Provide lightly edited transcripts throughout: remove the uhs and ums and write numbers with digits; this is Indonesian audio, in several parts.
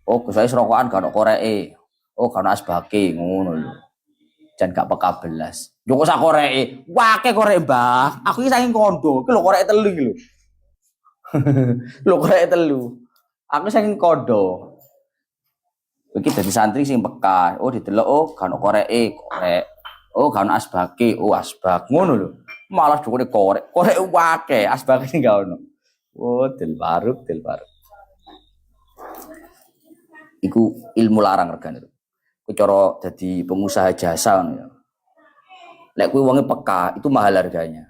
Oh, saya serokokan gak ono koreke. Oh, gak ono asbake ngono lho. Jan gak peka belas. Joko sak koreke. Wake korek, Mbah. Aku iki saking kondo. Iki lho korek telu iki lho. Lho korek telu. Aku saking kondo. Iki dadi santri sing peka. Oh, didelok oh gak ono koreke, korek. Oh, gak ono asbake. Oh, asbak ngono lho. Malah jokone korek. Korek wake, asbake sing gak ono. Oh, del baruk. Iku ilmu larang regane. Ku cara dadi pengusaha jasa ngono ya. Lek kuwi wonge peka, itu mahal harganya.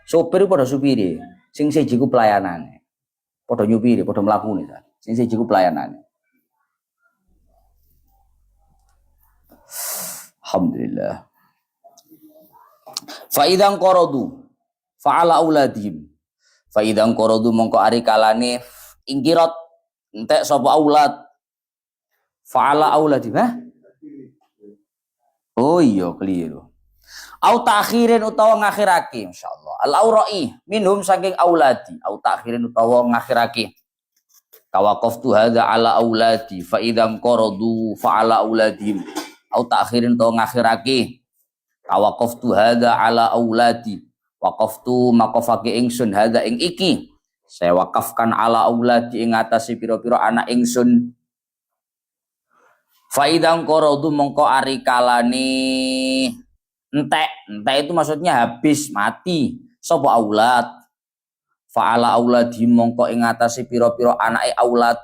Sopir pada supire, sing siji ku pelayanane. Padha nyupiri, padha mlakune. Sing siji ku pelayanane. Alhamdulillah. Fa idzan qaradu fa'ala auladihim. Fa idzan qaradu mongko ari kalane ingkirat entek sapa aulad. Fa'ala auladihim. Oh iya keliru. Au ta'khirin utawa ngakhirake insyaallah. Al-aura'i minhum saking auladi. Au ta'khirin utawa ngakhirake. Tawaqaftu hadza ala auladi fa idzam qaradu fa ala auladihim. Au ta'khirin utawa ngakhirake. Tawaqaftu hadza ala auladi. Waqaftu maqafake ingsun hadza ing iki. Saya wakafkan ala auladi ing atase pira-pira anak ingsun. Fa idzam qaradu mongko ari kalane entek itu maksudnya habis mati sapa aulad fa'ala auladi mongko ing atase pira-pira anake aulad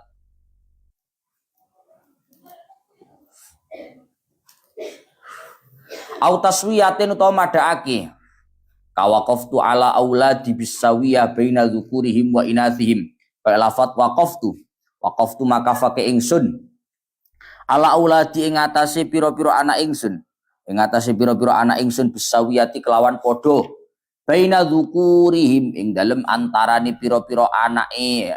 au taswiyatin utawa madhaake kawaqaftu ala auladi bisawiyah baina dzukurihim wa inathihim fa lafat waqaftu makafake ingsun ala auladi ing atase pira-pira anak ingsun ing atase pira-pira anak ingsun bisawiyati kelawan padha baina dzukurihim ing dalem antarane pira-pira anake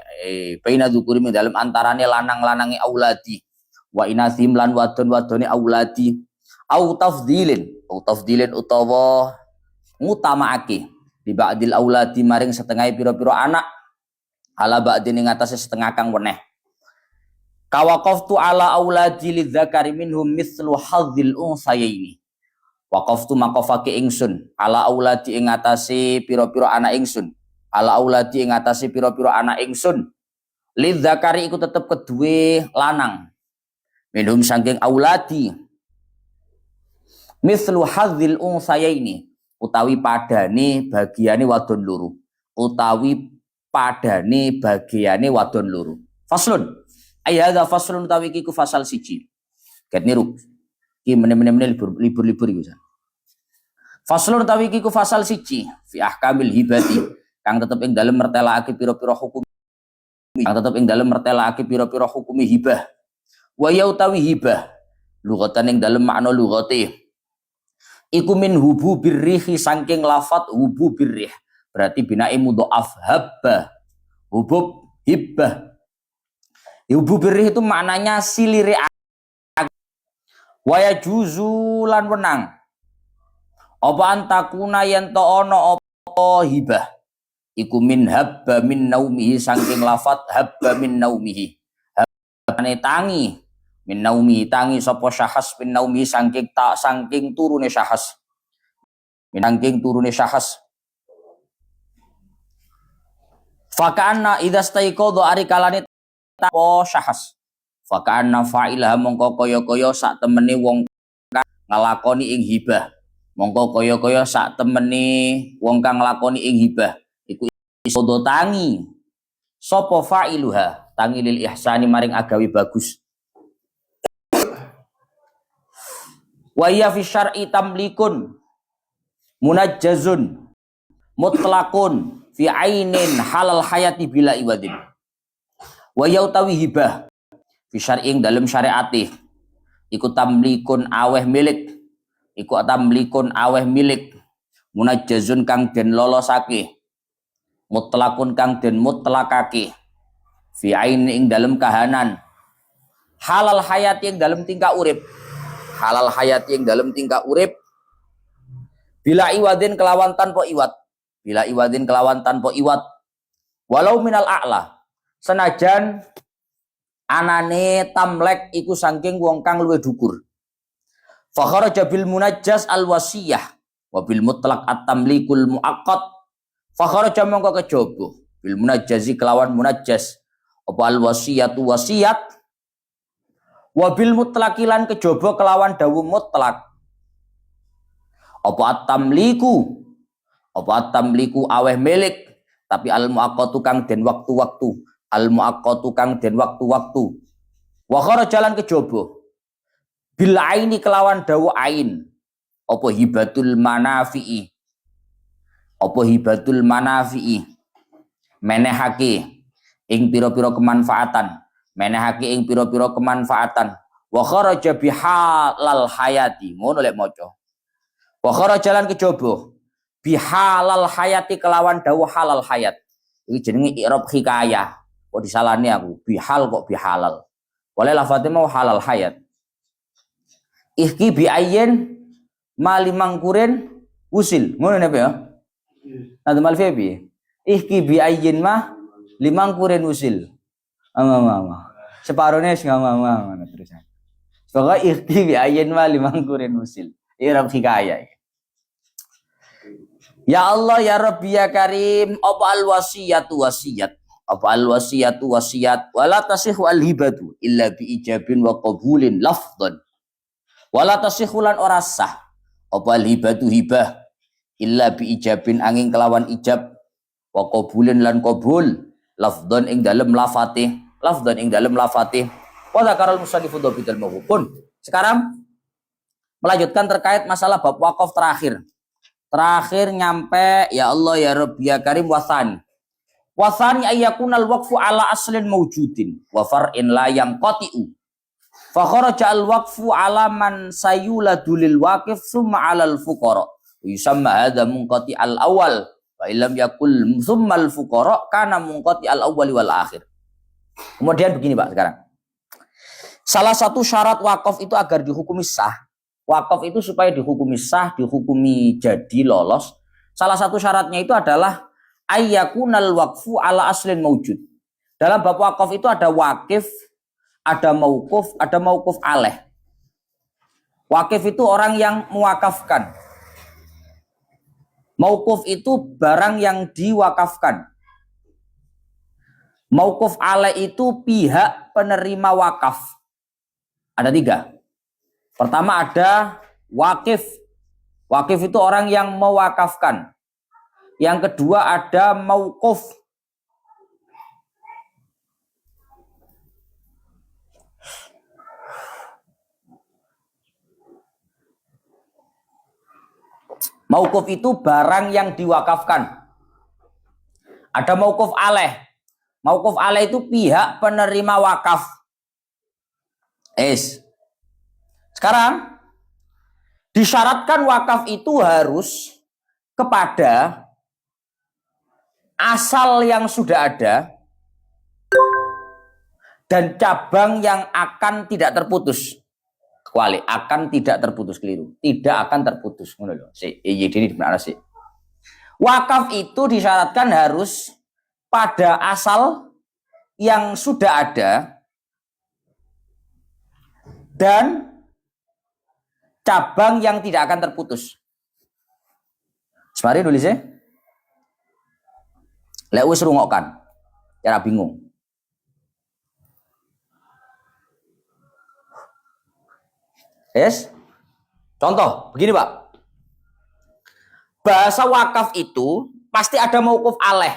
baina dzukurihim ing dalem antarane lanang-lanange auladi wa inathim lan wadon-wadone auladi au tafdilin utawa ngutamaake di ba'dil auladi maring setengah pira-pira anak ala ba'din ing atase setengah kang weneh kawaqaftu ala auladi lidzakari minhum mithlu hadzil unsayaini. Waqaftu makofake ingsun ala auladi ing atase pira-pira anak ingsun. Ala auladi ing atase pira-pira anak ingsun. Lidzakari iku tetep kedue lanang. Minhum saking auladi. Mithlu hadzil unsayaini utawi padane bagiane wadon loro. Faslun ayadha faslun utawi iku fasal siji. Ket niru. Ki meneh-meneh libur-libur iku. Faslun utawi iku fasal siji fi ahkamil hibati kang tetep ing dalem mertelakake pira-pira hukum hibah. Wa ya utawi hibah lughatan ing dalem makna lughate iku min hubu birrihi saking lafat hubu birrih berarti binae mudhaaf habba hubub hibbah. Hubu birrih itu maknanya silire waya juzulan wenang apa antakuna yen to ana apa hibah iku min habba min naumihi saking lafat habba min naumihi habane tangi min naumihi tangi sapa syahas min naumihi saking turune syahas fakana idza staiqadha ari kalane apa syahas fakana fa'ilah mongko kaya-kaya sak temene wong kang nglakoni ing hibah mongko kaya-kaya sak temene wong kang nglakoni ing hibah iku iso tangi sapa fa'iluha tangi lil ihsani maring agawe bagus wa ya fi syar'i tamlikun munajjazun mutlaqun fi ainin halal hayati bila iwadin wa yautawi hibah fi syar'ing dalam syariate iku tamlikun aweh milik munajjazun kang den lolosake mutlakun kang den mutlakake fi ainin ing dalam kahanan halal hayati ing dalam tingkah urip bila iwadin kelawan tanpa iwat walau minal a'la senajan Anane tamlek iku saking wong kang luwih dhukur. Fa kharaja bil munajjas al wasiyah wa bil mutlaq at-tamlikul muaqqat. Fa kharaja mongko kejaba bil munajjazi kelawan munajjas apa al wasiyatu wasiat wa bil mutlaqilan kejaba kelawan dawu mutlak. Apa at-tamliku aweh milik tapi al muaqqatu kang den waktu-waktu, al muaqqatu kang den waktu-waktu. Wa kharaja lan kejaba bil aini kelawan dawu ain apa hibatul manafi'i menehake ing pira-pira kemanfaatan wa kharaja bihalal hayati ngono lek maca wa kharaja lan kejaba bihalal hayati kelawan dawu halal hayat iki jenenge i'rab hikayah kok disalahne aku bihal kok bihalal oleh lafate mau halal hayat. Ihki bi ayyin mali mangkurin usil ngono napa ya nanti mal fi ihki bi ayyin mah limangkurin usil ama separone wis ngomong terus pokoke ihki bi ayyin mah limangkurin usil i'rab hikayah. Ya Allah ya Rabbi ya Karim apa al wasiyatu wasiat wala tasihhu al hibatu illa bi ijabin wa qabulin lafdhan wala tasihhu lan ora sah apa al hibatu hibah illa bi ijabin angin kelawan ijab wa qabulin lan qabul lafdhan ing dalem lafate wa zakaral musannifu dhabitul mawqun. Sekarang melanjutkan terkait masalah bab wakaf terakhir nyampe ya Allah ya Rabbi ya Karim wasani ayyakunal waqfu ala aslin mawjudin wa far'in la yanqati'u fa kharaja al waqfu ala man sayuladu lil waqif summa ala al fuqara yusamma hadha munqati al awal wa illam yakul summa al fuqara kana munqati al awwal wal akhir. Kemudian begini Pak sekarang. Salah satu syarat wakaf itu agar dihukumi sah. Wakaf itu supaya dihukumi sah, dihukumi jadi lolos. Salah satu syaratnya itu adalah ayyakunal waqfu ala aslin mawjud. Dalam bab wakaf itu ada wakif, ada mauquf alaih. Wakif itu orang yang mewakafkan. Mauquf itu barang yang diwakafkan. Mauquf alaih itu pihak penerima wakaf. Ada 3. Pertama ada wakif. Wakif itu orang yang mewakafkan. Yang kedua ada mauquf. Mauquf itu barang yang diwakafkan. Ada mauquf alaih. Mauquf alaih itu pihak penerima wakaf. Sekarang disyaratkan wakaf itu harus kepada asal yang sudah ada dan cabang yang akan tidak terputus. Kecuali akan tidak terputus, keliru. Tidak akan terputus. Wakaf itu disyaratkan harus pada asal yang sudah ada dan cabang yang tidak akan terputus. Semari nulisnya. Lek wis rungokkan. Cara bingung. Contoh, begini Pak. Bahasa wakaf itu pasti ada mauquf alaih.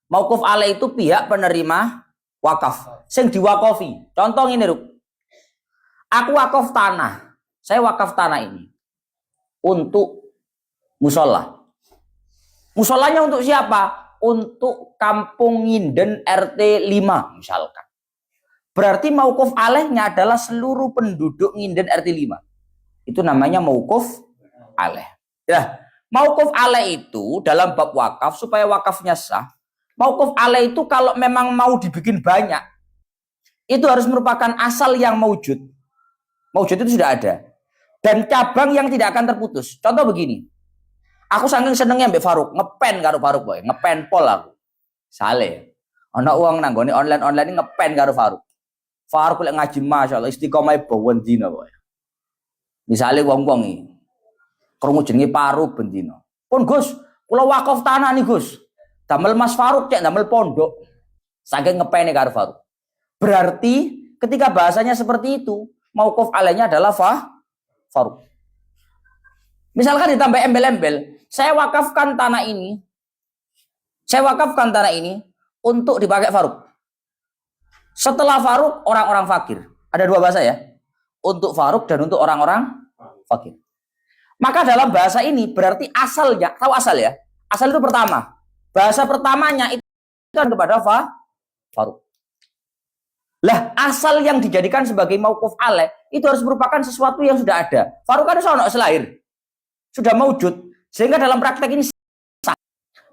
Mauquf alaih itu pihak penerima wakaf. Sing diwakofi. Contoh ini, Ruk. Aku wakaf tanah. Saya wakaf tanah ini untuk musola. Musolanya untuk siapa? Untuk Kampung Nginden RT 5 misalkan. Berarti mauquf alaihnya adalah seluruh penduduk Nginden RT 5. Itu namanya mauquf alaih. Ya, mauquf alaih itu dalam bab wakaf supaya wakafnya sah. Mauquf alaih itu kalau memang mau dibikin banyak, itu harus merupakan asal yang maujud. Maujud itu sudah ada. Dan cabang yang tidak akan terputus. Contoh begini. Aku saking senengnya Mbak Faruk. Ngepen karo Faruk boy. Ngepen pol aku. Sale. Ono uang nanggone online-online ini ngepen karo Faruk. Faruk lek ngaji masyaallah istiqomah bawen dina kok. Misale wong-wong iki krungu jenenge Faruk ben dina. Pun Gus, kula wakaf tanah nih Gus. Damel Mas Faruk cek damel pondok. Saking ngepene karo Faruk. Berarti ketika bahasanya seperti itu, mauquf alainya adalah Faruk. Misalkan ditambah embel-embel, saya wakafkan tanah ini untuk dipakai Faruk. Setelah Faruk, orang-orang fakir. Ada dua bahasa ya. Untuk Faruk dan untuk orang-orang fakir. Maka dalam bahasa ini berarti asalnya, tahu asal ya? Asal itu pertama. Bahasa pertamanya itu kan kepada Faruk. Lah, asal yang dijadikan sebagai mauquf alaih itu harus merupakan sesuatu yang sudah ada. Faruk kan sono selahir. Sudah maujud. Sehingga dalam praktek ini sah.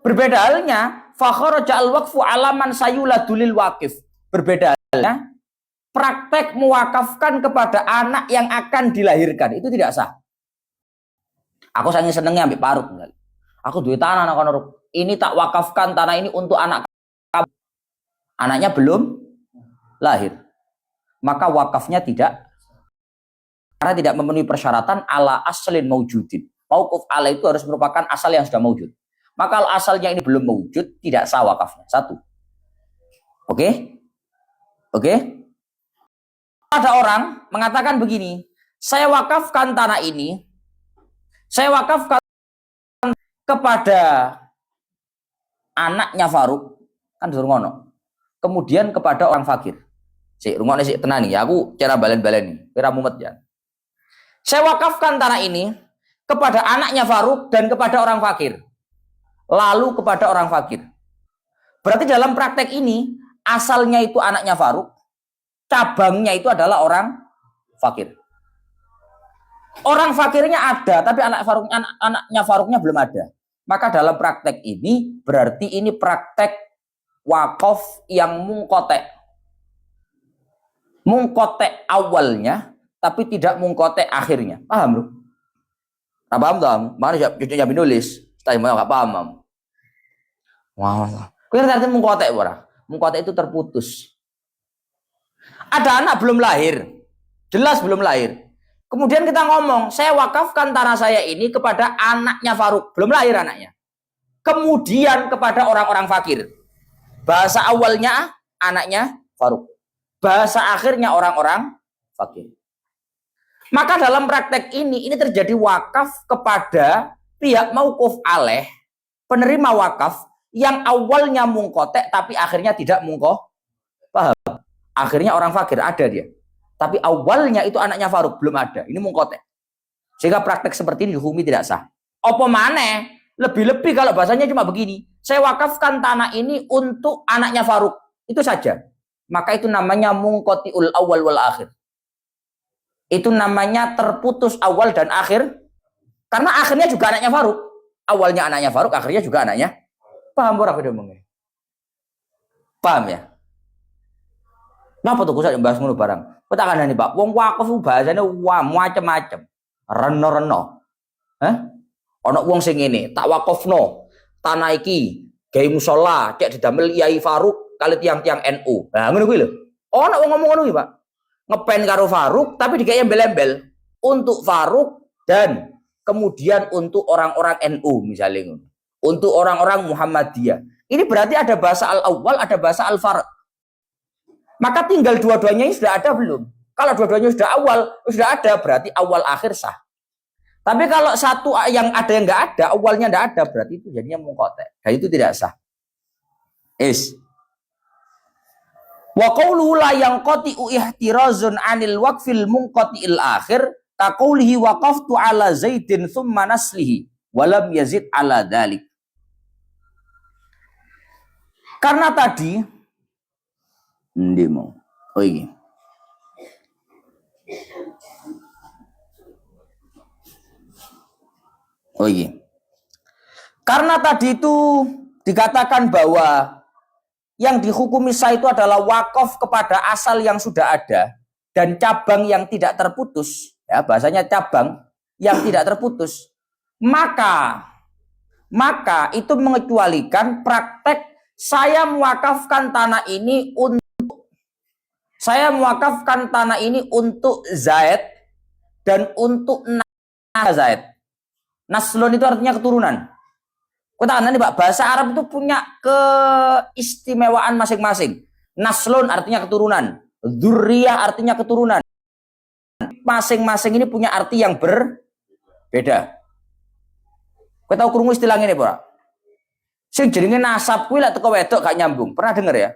Berbeda halnya, fakharaja al-waqfu alaman sayuladulil waqif. Berbeda halnya, praktek mewakafkan kepada anak yang akan dilahirkan. Itu tidak sah. Aku sangat senengnya ambil Faruk. Aku duit tanah anak kono. Ini tak wakafkan tanah ini untuk anak kamu. Anaknya belum lahir. Maka wakafnya tidak. Karena tidak memenuhi persyaratan ala aslin maujudin. Mauquf alaih itu harus merupakan asal yang sudah maujud. Maka kalau asalnya ini belum maujud, tidak sah wakafnya. Satu. Oke? Ada orang mengatakan begini, saya wakafkan tanah ini, saya wakafkan kepada anaknya Faruk, kan durung ngono. Kemudian kepada orang fakir. Sik, rungokne sik tenan ya, aku cara balen-balen kira mumet ya. Saya wakafkan tanah ini kepada anaknya Faruk dan kepada orang fakir. Lalu kepada orang fakir. Berarti dalam praktek ini asalnya itu anaknya Faruk, cabangnya itu adalah orang fakir. Orang fakirnya ada, tapi anaknya Faruknya belum ada. Maka dalam praktek ini berarti ini praktek wakaf yang mungkotek. Mungkotek awalnya, tapi tidak mungkotek akhirnya. Paham lu? Nah, paham dong? Mana ya nulis? Saya mau nggak paham. Wah, kira arti mungkotek ora? Mungkotek itu terputus. Ada anak belum lahir, jelas belum lahir. Kemudian kita ngomong, saya wakafkan tanah saya ini kepada anaknya Faruk, belum lahir anaknya. Kemudian kepada orang-orang fakir. Bahasa awalnya anaknya Faruk. Bahasa akhirnya orang-orang fakir. Maka dalam praktek ini terjadi wakaf kepada pihak mauquf alaih, penerima wakaf yang awalnya mungkotek tapi akhirnya tidak mungkoh. Paham? Akhirnya orang fakir ada dia. Tapi awalnya itu anaknya Faruk belum ada. Ini mungkotek. Sehingga praktek seperti ini dihukumi tidak sah. Apa maneh? Lebih-lebih kalau bahasanya cuma begini. Saya wakafkan tanah ini untuk anaknya Faruk. Itu saja. Maka itu namanya mungkotiul awal wal akhir. Itu namanya terputus awal dan akhir. Karena akhirnya juga anaknya Faruk. Awalnya anaknya Faruk, akhirnya juga anaknya. Paham ora aku ngomongnya? Paham ya? Napa tuh kusat bahas ngono barang? Katakan nih Pak, wong wakaf bahasane macam-macam. Reno-reno. Ono wong sing ngene, tak wakafno tanah iki gawe musala, cek didamel Yai Faruk kali tiang-tiang NU. Nah, ngono kuwi lho. Ono wong ngomong ngono iki, Pak. Ngepen karo Faruk tapi digawe embel-embel untuk Faruk dan kemudian untuk orang-orang NU misalnya ngono. Untuk orang-orang Muhammadiyah. Ini berarti ada bahasa al-awwal, ada bahasa al-farq. Maka tinggal dua-duanya sudah ada belum? Kalau dua-duanya sudah awal, sudah ada, berarti awal akhir sah. Tapi kalau satu yang ada yang nggak ada, awalnya nggak ada, berarti itu jadinya mungkotek. Dan itu tidak sah. Wa qawluhu la yanqati'u ihtirazun 'anil waqfil munqati'il akhir ka qawlihi waqaftu 'ala Zaidin tsumma naslihi wa lam yazid 'ala dzalik. Karena tadi ndemo. Oh iya. Oh iya. Karena tadi itu dikatakan bahwa yang dihukumi sah itu adalah wakaf kepada asal yang sudah ada dan cabang yang tidak terputus, ya bahasanya cabang yang tidak terputus. Maka itu mengecualikan praktek saya mewakafkan tanah ini untuk Saya mewakafkan tanah ini untuk Zaid dan untuk Zaid. Naslon itu artinya keturunan. Katakan nih Pak, bahasa Arab itu punya keistimewaan masing-masing. Naslon artinya keturunan, dzurriyah artinya keturunan. Masing-masing ini punya arti yang berbeda. Kau tahu krungu istilah ini, Pak? Sing jenenge nasab kuwi lek teko wedok gak nyambung. Pernah dengar ya?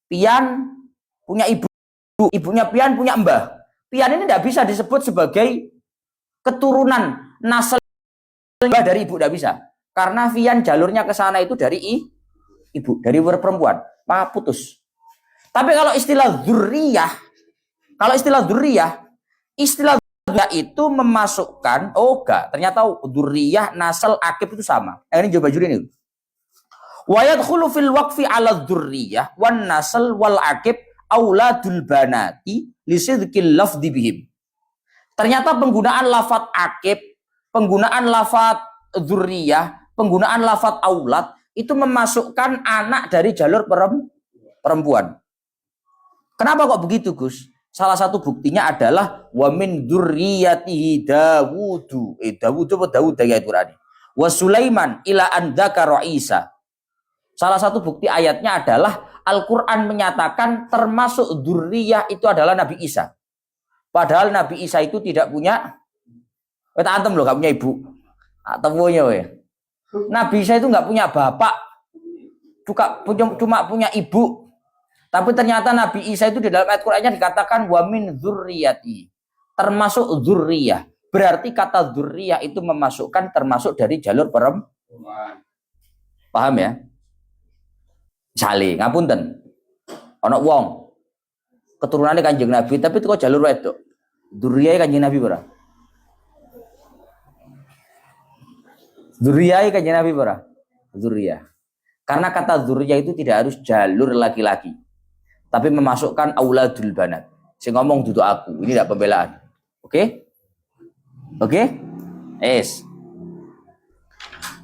Pian punya ibu, ibunya Pian punya mbah. Pian ini tidak bisa disebut sebagai keturunan nasl dari ibu, tidak bisa. Karena Pian jalurnya ke sana itu dari ibu, dari perempuan, maka putus. Tapi kalau istilah dzurriyah, istilah dzurriyah itu memasukkan, oh enggak, ternyata dzurriyah, nasl, akib itu sama. Ini coba juri ini. Wa yadkhulu fil waqfi 'ala dzurriyyah wan nasl wal aqib auladul banati li sidqil lafdhi bihim. Ternyata penggunaan lafaz aqib, penggunaan lafaz dzurriyyah, penggunaan lafaz aulad itu memasukkan anak dari jalur perempuan. Kenapa kok begitu, Gus? Salah satu buktinya adalah wa min dzurriyyatihi Dawudu. Dawud apa Daud dari ayat Quran. Wa Sulaiman ila an dzakara Isa. Salah satu bukti ayatnya adalah Al-Quran menyatakan termasuk dzurriyah itu adalah Nabi Isa. Padahal Nabi Isa itu tidak punya, kita antem loh, gak punya ibu. Temunya we. Nabi Isa itu nggak punya bapak, cuma punya ibu. Tapi ternyata Nabi Isa itu di dalam ayat Qurannya dikatakan wa min dzurriyyati, termasuk dzurriyah. Berarti kata dzurriyah itu memasukkan termasuk dari jalur perempuan. Paham ya? Jali, ngapunten. Ana wong keturunannya Kanjeng Nabi tapi kok jalur wedok. Dzurriyyah Kanjeng Nabi ora? Dzurriyyah Kanjeng Nabi ora? Dzurriyyah. Karena kata dzurriyyah itu tidak harus jalur laki-laki. Tapi memasukkan auladul banat. Saya ngomong duduk aku, ini tidak pembelaan. Oke? Oke? Es.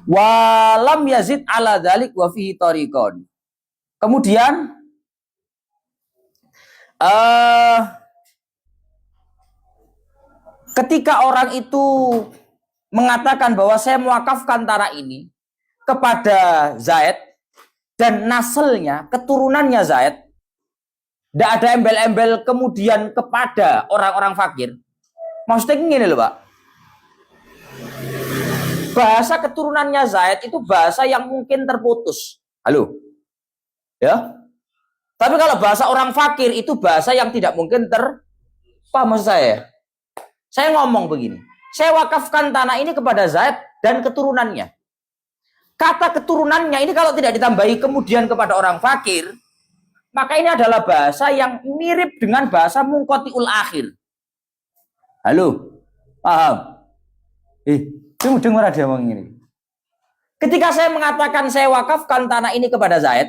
Walam yazid ala dzalik wa fihi tariqan. Kemudian ketika orang itu mengatakan bahwa saya mewakafkan tanah ini kepada Zaid dan naselnya, keturunannya Zaid, tidak ada embel-embel kemudian kepada orang-orang fakir. Maksudnya gini loh Pak. Bahasa keturunannya Zaid itu bahasa yang mungkin terputus. Halo? Ya? Tapi kalau bahasa orang fakir itu bahasa yang tidak mungkin paham maksud saya? Saya ngomong begini. Saya wakafkan tanah ini kepada Zaid dan keturunannya. Kata keturunannya ini kalau tidak ditambahi kemudian kepada orang fakir, maka ini adalah bahasa yang mirip dengan bahasa mungkotiul akhir. Halo? Paham? Tunggu dengar ada ngomong ini. Ketika saya mengatakan saya wakafkan tanah ini kepada Zaid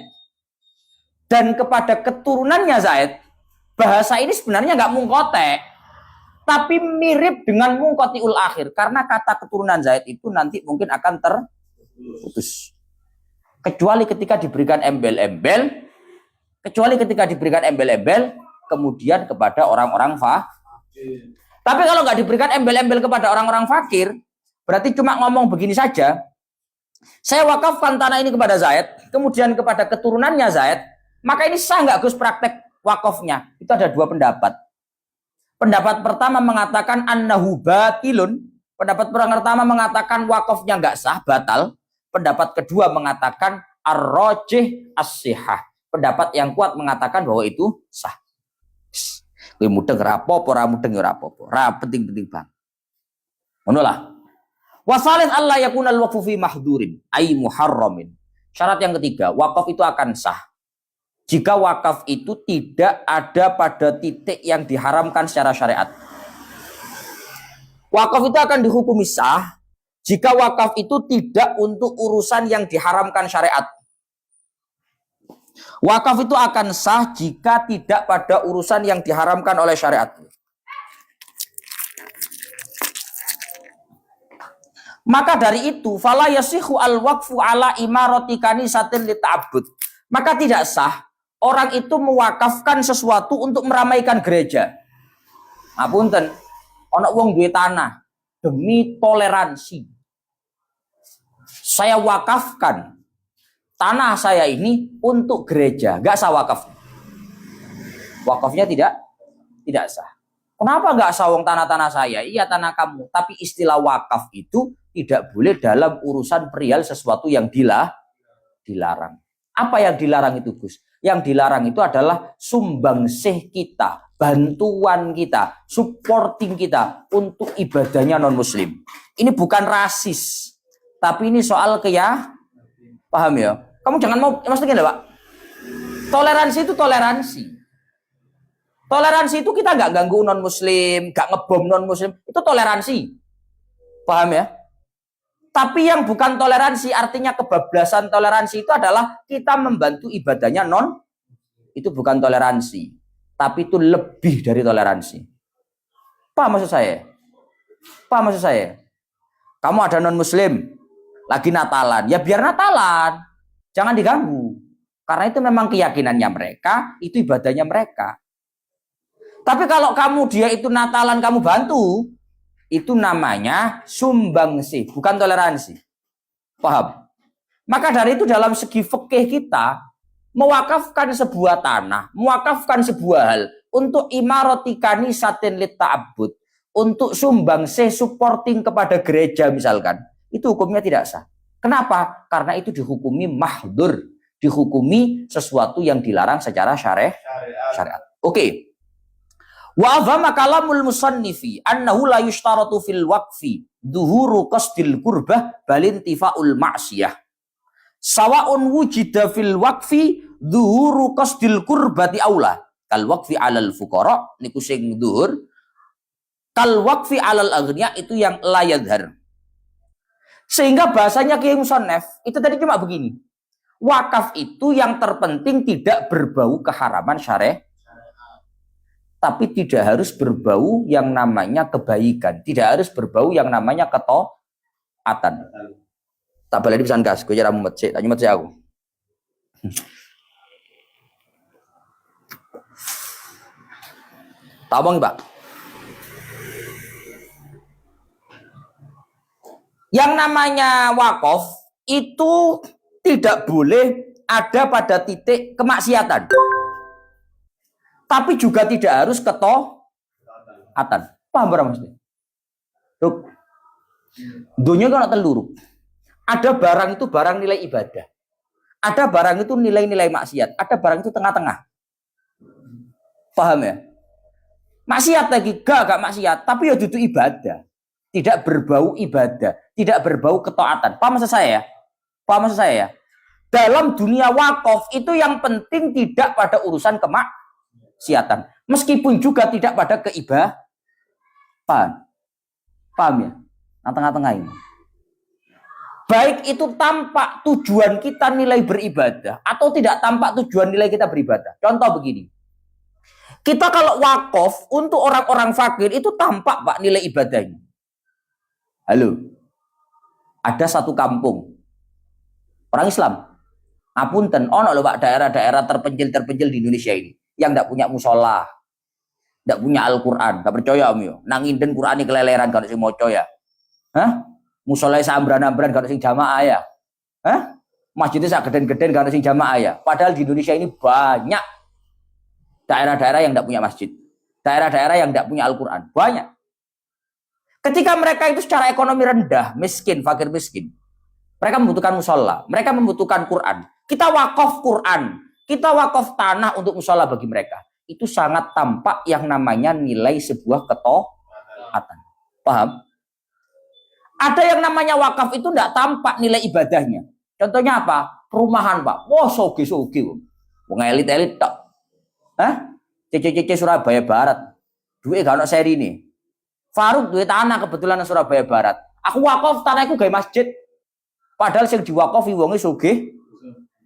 dan kepada keturunannya Zaid, bahasa ini sebenarnya nggak mungkote, tapi mirip dengan mungkotiul akhir. Karena kata keturunan Zaid itu nanti mungkin akan terputus. Kecuali ketika diberikan embel-embel, kemudian kepada orang-orang fakir. Tapi kalau nggak diberikan embel-embel kepada orang-orang fakir, berarti cuma ngomong begini saja. Saya wakafkan tanah ini kepada Zaid, kemudian kepada keturunannya Zaid, maka ini sah nggak Gus praktek wakafnya? Itu ada dua pendapat. Pendapat pertama mengatakan annahu batilun. Pendapat pertama mengatakan wakafnya nggak sah, batal. Pendapat kedua mengatakan ar-rajih as-sihah. Pendapat yang kuat mengatakan bahwa itu sah. Kowe mudeng rapopo, ora mudeng ya rapopo. Ra penting-penting bang. Ngono lah. Wasalis Allah yakunal waqfu fi mahdurin ay muharramin. Syarat yang ketiga, wakaf itu akan sah jika wakaf itu tidak ada pada titik yang diharamkan secara syariat. Wakaf itu akan dihukumi sah jika wakaf itu tidak untuk urusan yang diharamkan syariat. Wakaf itu akan sah jika tidak pada urusan yang diharamkan oleh syariat. Maka dari itu, fala yasihu al-waqfu ala imarati kanisatin lita'abbud. Maka tidak sah orang itu mewakafkan sesuatu untuk meramaikan gereja. Ngapunten, ana wong duwe tanah demi toleransi. Saya wakafkan tanah saya ini untuk gereja, nggak sah wakaf. Wakafnya tidak sah. Kenapa nggak sah wong tanah-tanah saya? Iya tanah kamu. Tapi istilah wakaf itu tidak boleh dalam urusan perihal sesuatu yang dilarang. Apa yang dilarang itu, Gus? Yang dilarang itu adalah sumbangsih kita, bantuan kita, supporting kita untuk ibadahnya non-muslim. Ini bukan rasis, tapi ini soal paham ya? Kamu jangan mau, maksudnya Pak, toleransi itu toleransi. Toleransi itu kita nggak ganggu non-muslim, nggak ngebom non-muslim, itu toleransi. Paham ya? Tapi yang bukan toleransi, artinya kebablasan toleransi itu adalah kita membantu ibadahnya itu bukan toleransi. Tapi itu lebih dari toleransi. Paham maksud saya? Paham maksud saya? Kamu ada non-muslim, lagi Natalan, ya biar Natalan. Jangan diganggu. Karena itu memang keyakinannya mereka, itu ibadahnya mereka. Tapi kalau kamu dia itu Natalan kamu bantu, itu namanya sumbangsih, bukan toleransi. Paham? Maka dari itu dalam segi fikih kita, mewakafkan sebuah tanah, mewakafkan sebuah hal untuk imarati kanisatin lit ta'abbud, untuk sumbangsih supporting kepada gereja misalkan, itu hukumnya tidak sah. Kenapa? Karena itu dihukumi mahdur, dihukumi sesuatu yang dilarang secara syariat. Oke. Wa azama kalamul musannifi annahu la yushtaratu fil waqfi duhuru qasdil qurbah balintifaul ma'siyah. Sawa'un wujida fil waqfi duhuru qasdil qurbati aula. Kal waqfi 'alal fuqara niku sing dhuhur. Kal waqfi 'alal aghniya itu yang la yadhhar. Sehingga bahasanya Kiai Musannaf itu tadi cuma begini. Wakaf itu yang terpenting tidak berbau keharaman syariat. Tapi tidak harus berbau yang namanya kebaikan. Tidak harus berbau yang namanya ketaatan. Tak boleh dipesan gas. Gue cara mumet sih. Tanya mumet sih aku. Tak bang, Pak. Yang namanya wakaf itu tidak boleh ada pada titik kemaksiatan. Tapi juga tidak harus ketaatan. Paham berapa maksudnya? Ruk. Dunia kan telur. Ada barang itu barang nilai ibadah. Ada barang itu nilai-nilai maksiat. Ada barang itu tengah-tengah. Paham ya? Maksiat lagi gak maksiat, tapi ya itu ibadah. Tidak berbau ibadah, tidak berbau ketaatan. Paham maksud saya ya? Paham maksud saya ya? Dalam dunia wakaf itu yang penting tidak pada urusan kemaksiatan. Meskipun juga tidak pada keibadahan. Paham ya? Nah, tengah-tengah ini. Baik itu tampak tujuan kita nilai beribadah atau tidak tampak tujuan nilai kita beribadah. Contoh begini. Kita kalau wakaf untuk orang-orang fakir itu tampak Pak nilai ibadahnya. Halo. Ada satu kampung orang Islam. Ngapunten, ono lho Pak daerah-daerah terpencil di Indonesia ini yang tidak punya musola, tidak punya Al-Quran, tidak percaya Om yo. Nanginden Qur'ani keleleran kalau sing moco ya. Hah? Musola ambran-ambran kalau sing jamaah ya. Hah? Masjidnya sak geden-geden kalau sing jamaah ya. Padahal di Indonesia ini banyak daerah-daerah yang tidak punya masjid. Daerah-daerah yang tidak punya Al-Quran. Banyak. Ketika mereka itu secara ekonomi rendah, miskin, fakir miskin. Mereka membutuhkan musola. Mereka membutuhkan Quran. Kita wakaf Quran. Kita wakaf tanah untuk musola bagi mereka. Itu sangat tampak yang namanya nilai sebuah ketaatan. Paham? Ada yang namanya wakaf itu tidak tampak nilai ibadahnya. Contohnya apa? Perumahan Pak. Wah, soge-soge. Wong elit-elit tak. Hah? CCC Surabaya Barat. Duit gak ono seri ini. Faruk duit tanah kebetulan Surabaya Barat. Aku wakaf tanahku gawe masjid. Padahal yang diwakafi wonge soge.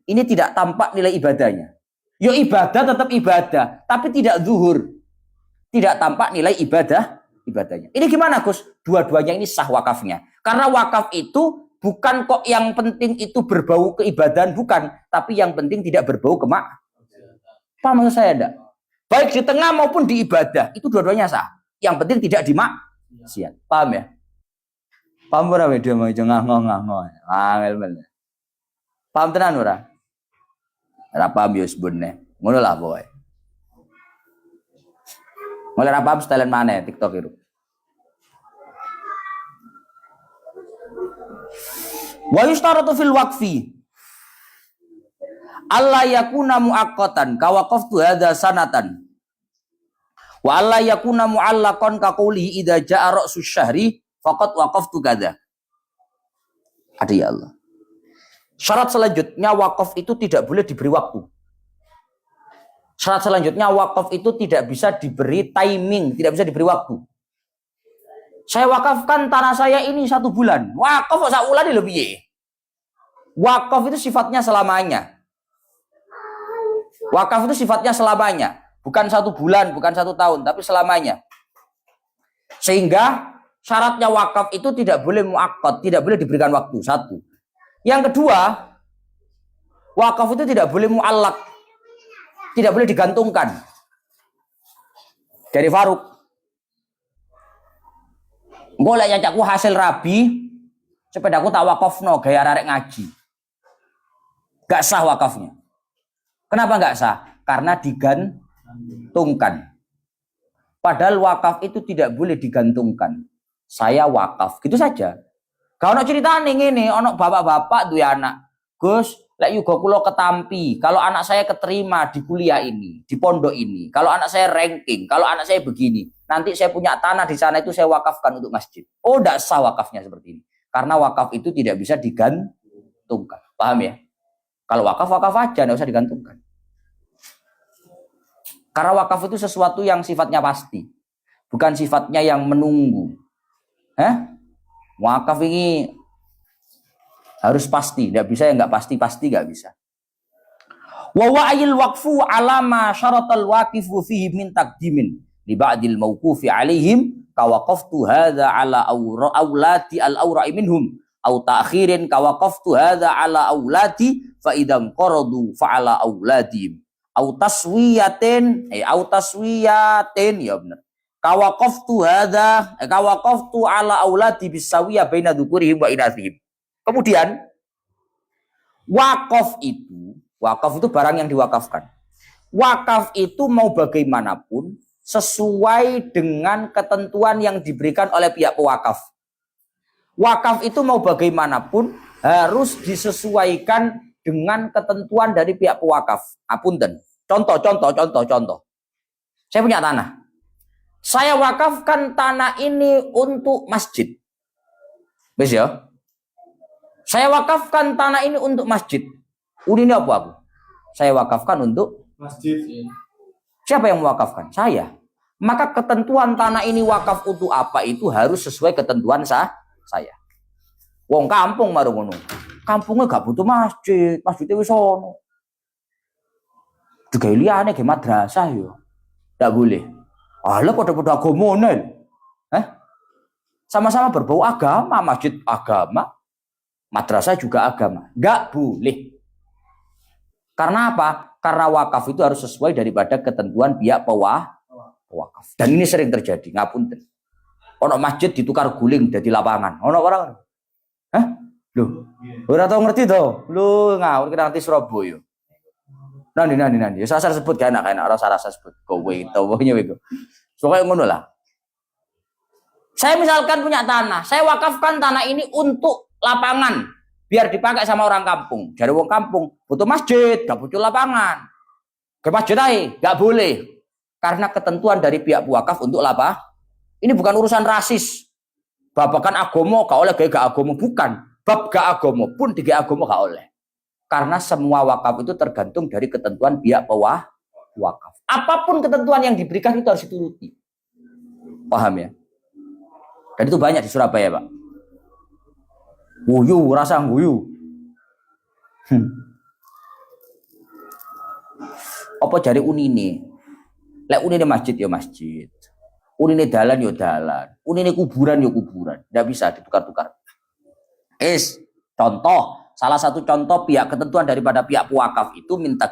Ini tidak tampak nilai ibadahnya. Yo ibadah tetap ibadah, tapi tidak zuhur. Tidak tampak nilai ibadahnya. Ini gimana Gus? Dua-duanya ini sah wakafnya. Karena wakaf itu bukan kok yang penting itu berbau keibadahan, bukan. Tapi yang penting tidak berbau Paham maksud saya enggak? Baik di tengah maupun di ibadah, itu dua-duanya sah. Yang penting tidak dimaksiat. Paham ya? Paham ora dia mau nganggo-nganggo. Angel men. Paham tenan ora? Ora paham yo sebune. Ngono lah pokoke. Mulai ora paham setelan maneh TikTok itu. Wa yustaratu fil waqfi alla yakuna muaqqatan ka waqaftu hadza sanatan wa alla yakuna muallaqan ka qawlihi idza jaa ra'su syahri faqad waqaftu kadza. Ada ya Allah. Syarat selanjutnya wakaf itu tidak boleh diberi waktu. Syarat selanjutnya wakaf itu tidak bisa diberi timing, tidak bisa diberi waktu. Saya wakafkan tanah saya ini 1 bulan. Wakaf kok sak wulan lebih. Wakaf itu sifatnya selamanya. Wakaf itu sifatnya selamanya. Bukan 1 bulan, bukan 1 tahun, tapi selamanya. Sehingga syaratnya wakaf itu tidak boleh muakkad, tidak boleh diberikan waktu. 1. Yang kedua, wakaf itu tidak boleh muallak, tidak boleh digantungkan. Dari Faruk, golek nyacakku hasil rabi, sepedaku tak wakafno gaya arek ngaji. Gak sah wakafnya. Kenapa gak sah? Karena digantungkan. Padahal wakaf itu tidak boleh digantungkan. Saya wakaf, gitu saja. Kalau ono ceritane ngene, ono bapak-bapak duwe anak. Gus, lek yuga kula ketampi, kalau anak saya keterima di kuliah ini, di pondok ini, kalau anak saya ranking, kalau anak saya begini, nanti saya punya tanah di sana itu saya wakafkan untuk masjid. Oh, tidak sah wakafnya seperti ini. Karena wakaf itu tidak bisa digantungkan. Paham ya? Kalau wakaf, wakaf aja, tidak usah digantungkan. Karena wakaf itu sesuatu yang sifatnya pasti. Bukan sifatnya yang menunggu. Wakaf ini harus pasti, tidak bisa yang nggak pasti nggak bisa. Wa wa'il waqfu alama syaratal waqifu fihi min taqdimin li ba'dil mawqufi alaihim ka waqaftu hadza ala aulati al awra'i minhum au ta'khirin ka waqaftu hadza ala aulati fa idan qaradu fa ala auladihim au taswiyatin ya benar. Kawaqaftu hadza kawaqaftu ala auladi bisawiyah baina dzukurihim wa inathihim. Kemudian wakaf itu barang yang diwakafkan. Wakaf itu mau bagaimanapun sesuai dengan ketentuan yang diberikan oleh pihak pewakaf. Wakaf itu mau bagaimanapun harus disesuaikan dengan ketentuan dari pihak pewakaf. Apunten. Contoh. Saya punya tanah. Saya wakafkan tanah ini untuk masjid. Wis ya? Saya wakafkan tanah ini untuk masjid. Ini apa aku? Saya wakafkan untuk masjid. Siapa yang mewakafkan? Saya. Maka ketentuan tanah ini wakaf untuk apa itu harus sesuai ketentuan saya. Wong kampung marung ngono. Kampungnya gak butuh masjid, masjidnya wis ono. Digawe liyane ge madrasah yo. Ndak boleh. Alah pada agama nen. Sama-sama berbau agama, masjid agama, madrasah juga agama. Enggak boleh. Karena apa? Karena wakaf itu harus sesuai daripada ketentuan pihak pewakaf. Dan ini sering terjadi, ngapunten. Ono masjid ditukar guling jadi lapangan. Ono orang. Loh, ora tau ngerti to. Lu ngawur kita nanti Surabaya. Nanti. Ya saya sebut gak enak ora salah sebut. Kowe tawanya wego. Soale ngono lah. Saya misalkan punya tanah, saya wakafkan tanah ini untuk lapangan biar dipakai sama orang kampung. Dari wong kampung butuh masjid, gak butuh lapangan. Ke masjid aja, gak boleh. Karena ketentuan dari pihak wakaf untuk apa? Ini bukan urusan rasis. Babakan agomo gak oleh gak agomo, bukan. Bab gak agomo pun tiga agomo gak oleh. Karena semua wakaf itu tergantung dari ketentuan pihak wakaf. Apapun ketentuan yang diberikan itu harus dituruti. Paham ya? Dan itu banyak di Surabaya, Pak. Guyu, rasa guyu. Apa jari unine? Lek unine masjid ya masjid. Unine dalan ya dalan. Unine kuburan ya kuburan. Tidak bisa ditukar-tukar. Contoh, salah satu contoh pihak ketentuan daripada pihak wakaf itu minta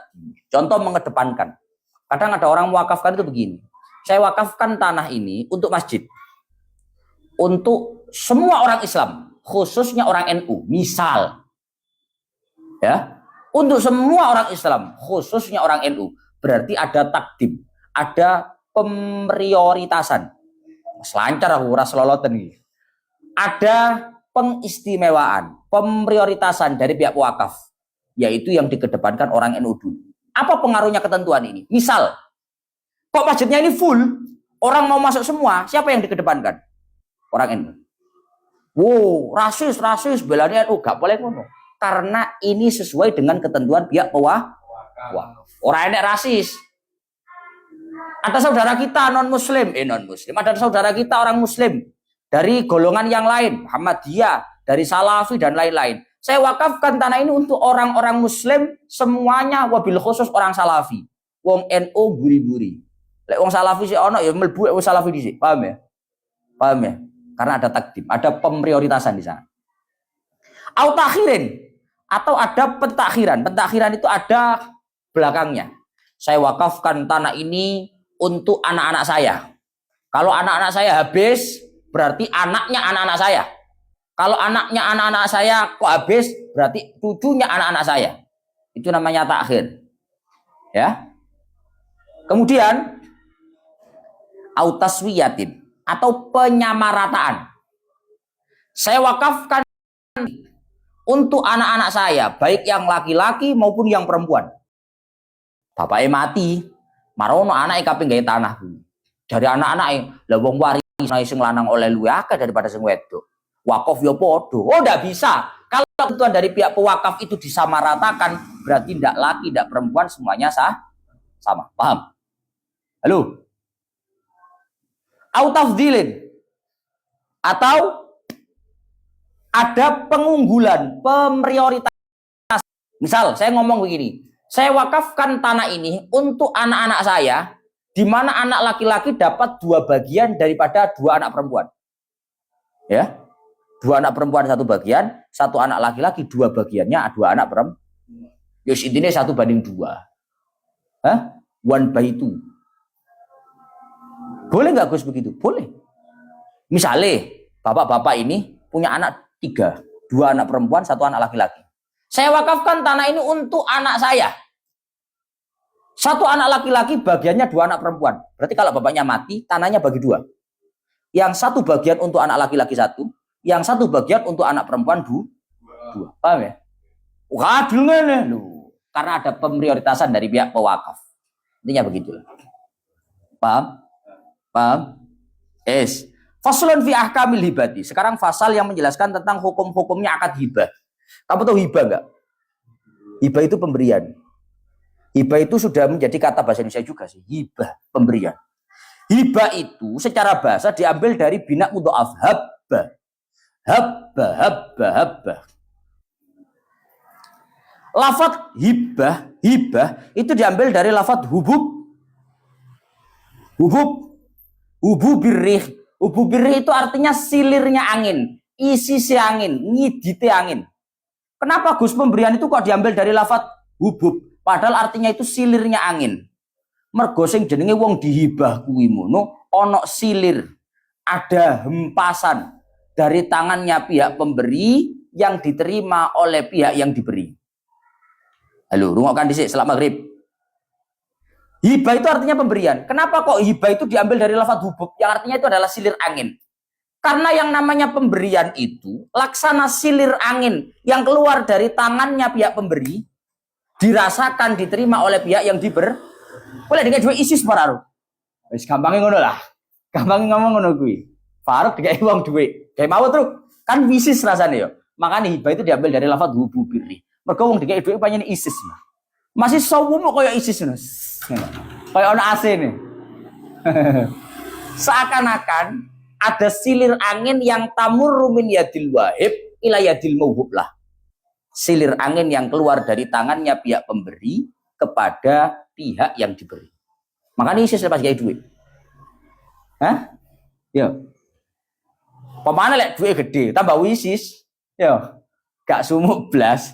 contoh mengedepankan. Kadang ada orang mewakafkan itu begini. Saya wakafkan tanah ini untuk masjid. Untuk semua orang Islam, khususnya orang NU. Misal. Ya. Untuk semua orang Islam, khususnya orang NU. Berarti ada takdim. Ada pemprioritasan. Selancar aku ras loloten iki. Ada pengistimewaan, pemprioritasan dari pihak wakaf, yaitu yang dikedepankan orang NU dulu. Apa pengaruhnya ketentuan ini? Misal, kok masjidnya ini full, orang mau masuk semua, siapa yang dikedepankan? Orang NU. Wow, rasis, belanya NU, gak boleh ngono. Karena ini sesuai dengan ketentuan pihak wakaf. Orang enek rasis. Ada saudara kita non-muslim, ada saudara kita orang muslim dari golongan yang lain, Muhammadiyah, dari Salafi dan lain-lain. Saya wakafkan tanah ini untuk orang-orang muslim semuanya, wabil khusus orang Salafi. Wong NU buri-buri. Lek wong Salafi sih ono ya mlebu wong Salafi dhisik. Paham ya? Paham ya? Karena ada takdim, ada pemprioritasan di sana. Au takhirin atau ada pentakhiran. Pentakhiran itu ada belakangnya. Saya wakafkan tanah ini untuk anak-anak saya. Kalau anak-anak saya habis, berarti anaknya anak-anak saya. Kalau anaknya anak-anak saya kok habis, berarti cucunya anak-anak saya. Itu namanya takhir. Ya. Kemudian autaswiyatin atau penyamarataan. Saya wakafkan untuk anak-anak saya, baik yang laki-laki maupun yang perempuan. Bapaknya mati, marono anak kaping gawe tanah. Dari anak-anak lah wong waris sing lanang oleh luwih akeh daripada sing wedok. Wakaf yo padha. Oh, ndak bisa. Kalau ketentuan dari pihak pewakaf itu disamaratakan, berarti ndak laki, ndak perempuan semuanya sama. Paham? Halo. Au tafdilin. Atau ada pengunggulan, pemprioritas. Misal saya ngomong begini, saya wakafkan tanah ini untuk anak-anak saya, di mana anak laki-laki dapat 2 bagian daripada 2 anak perempuan. Ya, 2 anak perempuan 1 bagian, 1 anak laki-laki 2 bagiannya 2 anak perempuan. Yus intinya 1:2. Hah? 1/2. Boleh nggak Gus begitu? Boleh. Misalnya bapak-bapak ini punya anak 3, 2 anak perempuan, 1 anak laki-laki. Saya wakafkan tanah ini untuk anak saya. 1 anak laki-laki bagiannya 2 anak perempuan. Berarti kalau bapaknya mati, tanahnya bagi 2. Yang 1 bagian untuk anak laki-laki 1, yang 1 bagian untuk anak perempuan 2. Paham ya? Adil nih. Karena ada pemprioritasan dari pihak pewakaf. Intinya begitulah. Paham? Paham? Faslun fi ahkamil hibati. Sekarang fasal yang menjelaskan tentang hukum-hukumnya akad hibah. Kamu tahu hibah enggak? Hibah itu pemberian. Hibah itu sudah menjadi kata bahasa Indonesia juga sih. Hibah, pemberian. Hibah itu secara bahasa diambil dari bina mudha'af. Habba. Lafaz hibah itu diambil dari lafaz hubub birrih. Hubub birrih itu artinya silirnya angin, isi si angin, ngidite angin. Kenapa Gus pemberian itu kok diambil dari lafaz hubub? Padahal artinya itu silirnya angin. Mergo sing jenenge wong dihibah kuwi mono ana silir, ada hempasan dari tangannya pihak pemberi yang diterima oleh pihak yang diberi. Halo, rungokkan dhisik salat maghrib. Hibah itu artinya pemberian. Kenapa kok hibah itu diambil dari lafaz hubub yang artinya itu adalah silir angin? Karena yang namanya pemberian itu laksana silir angin yang keluar dari tangannya pihak pemberi dirasakan diterima oleh pihak yang diberi. Boleh dengan duit isis pararu. Wis gampangnya ngono lah. Gampangnya ngomong ngono kuwi. Faruk dikai wong duit. Kayak mau truk kan isis rasane yo. Makanya hibah itu diambil dari lafaz hubub birri. Mergo wong dikai duit panjenengan isis. Masih sawum kok kayak isis ngono. Kayak ono AC nih. Seakan-akan ada silir angin yang tamurru min yadil wahib ila yadil mauhub lah. Silir angin yang keluar dari tangannya pihak pemberi kepada pihak yang diberi. Makanya isis lepas gaya duit. Hah? Yo. Pemana lek duit gede tambah wisis. Yo. Gak sumuk blas.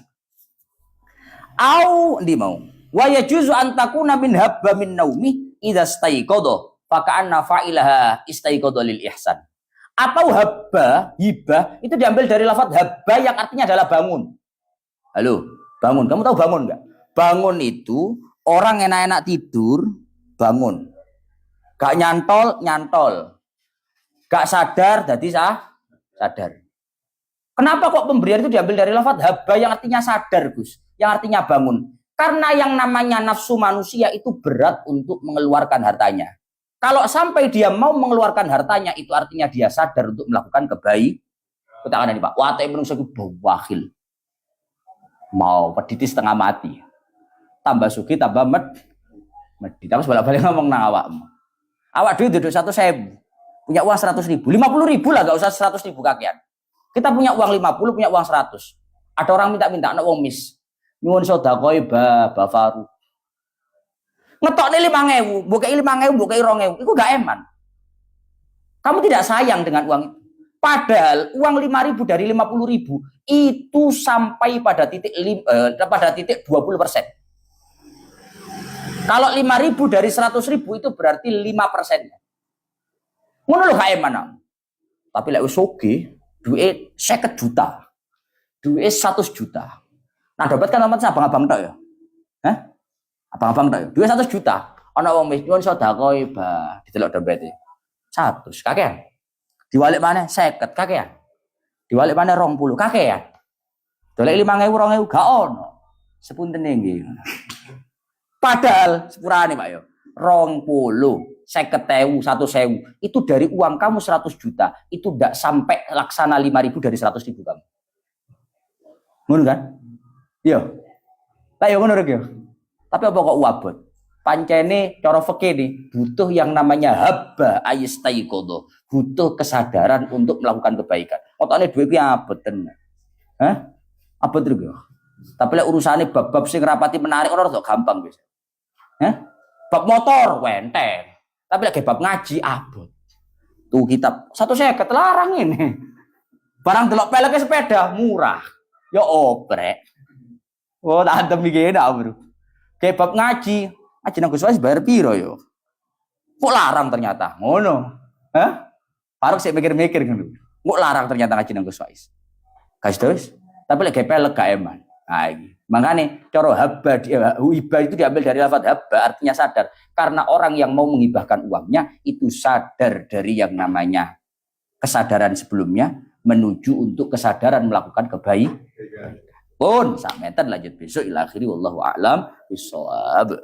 Au ndi mau. Wa yajuzu an takuna min habba min naumi idza staiqadha fa ka'anna fa'ilaha istaiqadha lil ihsan. Atau habba, hibah itu diambil dari lafaz habba yang artinya adalah bangun. Halo, bangun. Kamu tahu bangun enggak? Bangun itu orang enak-enak tidur, bangun. Gak nyantol, nyantol. Gak sadar, jadi sadar. Kenapa kok pemberian itu diambil dari lafaz habba yang artinya sadar, Gus? Yang artinya bangun. Karena yang namanya nafsu manusia itu berat untuk mengeluarkan hartanya. Kalau sampai dia mau mengeluarkan hartanya, itu artinya dia sadar untuk melakukan kebaikan. Katakan ini Pak, watai menungso itu bawahil. Mau pediti setengah mati. Tambah suki, tambah medit. Tapi balik-balik ngomong nang awakmu. Awak duit duduk 100.000. Punya uang 100.000. 50.000 lah, gak usah 100.000 kakian. Kita punya uang 50, punya uang 100. Ada orang minta-minta, anak uang mis. Nyuwun sedekah bafaru. Ngetokne 5.000, mbokei 5.000, mbokei 2.000, itu gak eman. Kamu tidak sayang dengan uang itu. Padahal uang 5.000 dari 50.000 itu sampai pada titik 20%. Kalau 5.000 dari 100.000 itu berarti 5%. Ngono lho gak eman. Tapi lek wis oge, duit 50 juta. Duit 100 juta. Nah, dapat kan teman abang-abang tok ya. Hah? Abang-abang tok. Duit 100 juta. Ana wong wis nyuwun sedekah ba, didelok dompete. 100 kakean. Diwalik mana? 50 kakean. Diwalik mana 20 kakean. Dolek 5.000 2.000 gak ono. Sepuntene nggih. Padahal sepurane Pak yo. 20, 50.000, 100.000 itu dari uang kamu 100 juta itu tidak sampai laksana 5.000 dari 100.000 kamu. Ngono kan? Iya. Lah yo ngono rek yo. Tapi apa kok uabot? Pancene cara fikih nih butuh yang namanya habba ayistaiqadha, butuh kesadaran untuk melakukan kebaikan. Otone duwe kuwi abot tenan. Hah? Abot rek yo. Tapi lek urusane bab-bab sing rapati menarik ora rada gampang wis. Hah? Bab motor wenteng. Tapi lagi bab ngaji abot. Tuh kitab 150 larang ini. Barang delok peleke sepeda murah. Ya oprek. Oh, tak adem iki enak, Bro. Kayak bab ngaji nang Gus Wais bayar piro yo? Kok larang ternyata. Ngono. Hah? Baru sik mikir-mikir ngono. Kok larang ternyata ngaji nang Gus Wais. Guys terus, tapi lagi pelek gak eman. Nah, iki. Makanya cara habba hibah itu diambil dari lafaz habba artinya sadar. Karena orang yang mau mengibahkan uangnya itu sadar dari yang namanya kesadaran sebelumnya menuju untuk kesadaran melakukan kebaikan. Pun sampeyan lanjut besok ila akhiri wallahu a'lam bissawab.